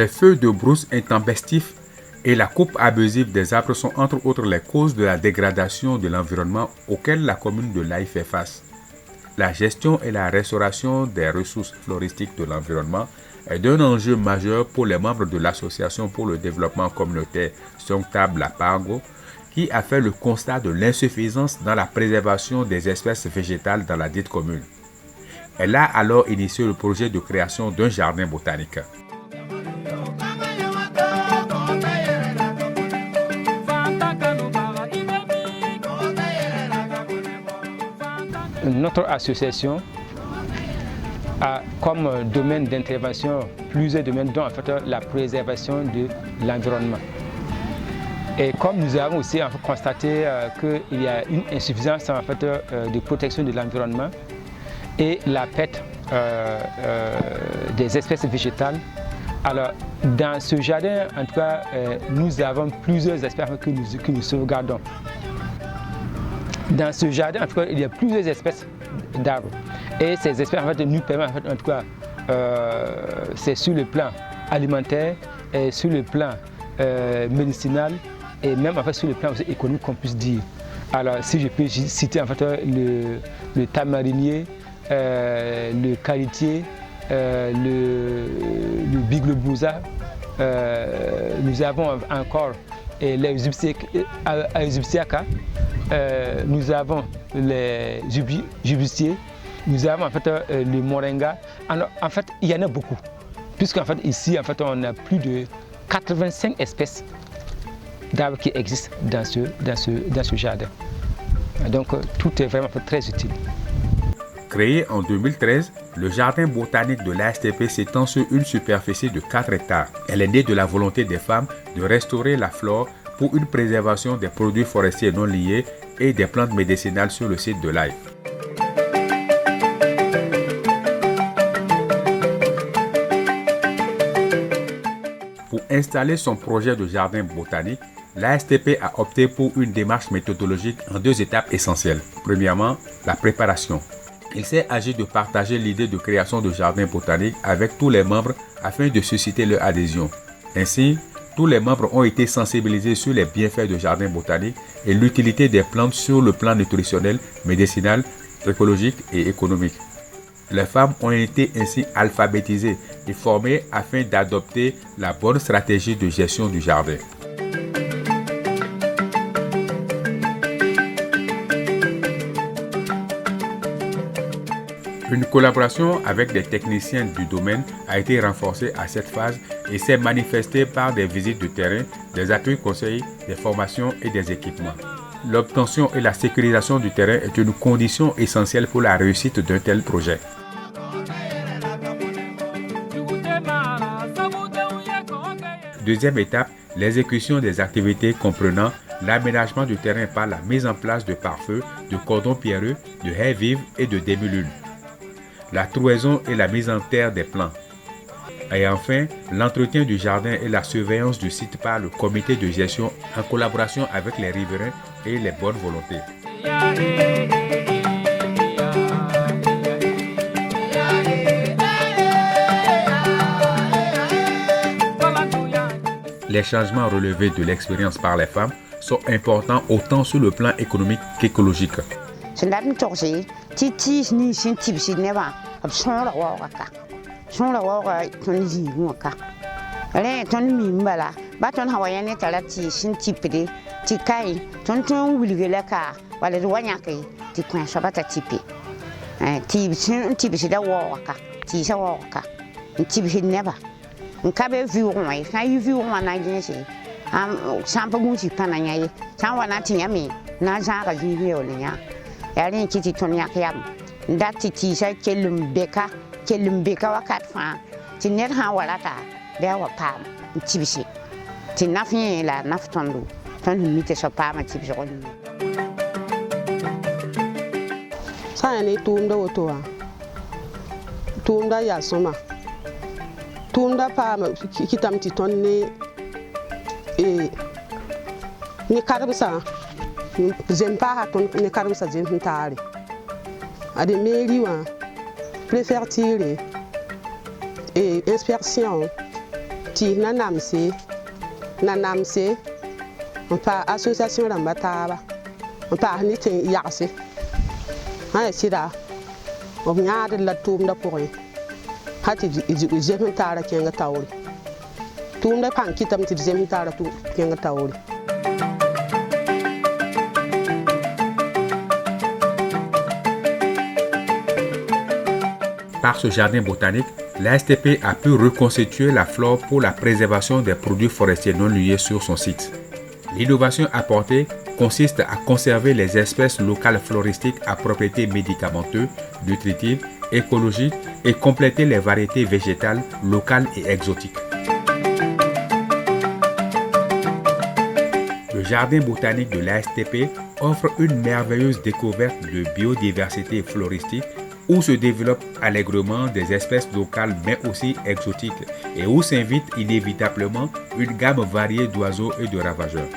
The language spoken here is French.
Les feux de brousse intempestifs et la coupe abusive des arbres sont entre autres les causes de la dégradation de l'environnement auquel la commune de Laye fait face. La gestion et la restauration des ressources floristiques de l'environnement est d'un enjeu majeur pour les membres de l'Association pour le développement communautaire Songtab Lapango, qui a fait le constat de l'insuffisance dans la préservation des espèces végétales dans la dite commune. Elle a alors initié le projet de création d'un jardin botanique. Notre association a comme domaine d'intervention plusieurs domaines, dont en fait la préservation de l'environnement. Et comme nous avons aussi constaté qu'il y a une insuffisance en fait, de protection de l'environnement et la perte des espèces végétales, alors dans ce jardin, en tout cas, nous avons plusieurs espèces que nous sauvegardons. Dans ce jardin, en tout cas, il y a plusieurs espèces d'arbres. Et ces espèces en fait, nous permettent, en tout cas, c'est sur le plan alimentaire, et sur le plan médicinal, et même en fait, sur le plan aussi économique, qu'on puisse dire. Alors, si je peux citer en fait, le tamarinier, le caritier, le biglobouza, nous avons encore les Egyptiacas, nous avons les jubustiers, nous avons en fait le moringa. Alors, en fait, il y en a beaucoup, puisqu'en fait ici, en fait, on a plus de 85 espèces d'arbres qui existent dans ce jardin. Donc, tout est vraiment très utile. Créé en 2013, le jardin botanique de l'ASTP s'étend sur une superficie de 4 hectares. Elle est née de la volonté des femmes de restaurer la flore pour une préservation des produits forestiers non liés et des plantes médicinales sur le site de Laye. Pour installer son projet de jardin botanique, l'ASTP a opté pour une démarche méthodologique en 2 étapes essentielles. Premièrement, la préparation. Il s'est agi de partager l'idée de création de jardin botanique avec tous les membres afin de susciter leur adhésion. Ainsi, tous les membres ont été sensibilisés sur les bienfaits du jardin botanique et l'utilité des plantes sur le plan nutritionnel, médicinal, écologique et économique. Les femmes ont été ainsi alphabétisées et formées afin d'adopter la bonne stratégie de gestion du jardin. Une collaboration avec des techniciens du domaine a été renforcée à cette phase et s'est manifestée par des visites de terrain, des appuis conseils, des formations et des équipements. L'obtention et la sécurisation du terrain est une condition essentielle pour la réussite d'un tel projet. Deuxième étape, l'exécution des activités comprenant l'aménagement du terrain par la mise en place de pare-feu, de cordons pierreux, de haies vives et de demi-lunes. La trouaison et la mise en terre des plants. Et enfin, l'entretien du jardin et la surveillance du site par le comité de gestion en collaboration avec les riverains et les bonnes volontés. Les changements relevés de l'expérience par les femmes sont importants autant sur le plan économique qu'écologique. Tumda pama kitam ti ton ni karabsa zem pa ha ton ni karabsa zem tare ade mairie wa préfecture et inspection ti na namse on pa association ramba taaba on pa ni tin yaase ha sida on nyaade la tumda pour hati jemin tara kenga tawri tumda pan kitam ti jemin tara tu kenga tawri. Par ce jardin botanique, l'ASTP a pu reconstituer la flore pour la préservation des produits forestiers non liés sur son site. L'innovation apportée consiste à conserver les espèces locales floristiques à propriétés médicamenteuses, nutritives, écologiques et compléter les variétés végétales locales et exotiques. Le jardin botanique de l'ASTP offre une merveilleuse découverte de biodiversité floristique où se développent allègrement des espèces locales mais aussi exotiques et où s'invite inévitablement une gamme variée d'oiseaux et de ravageurs.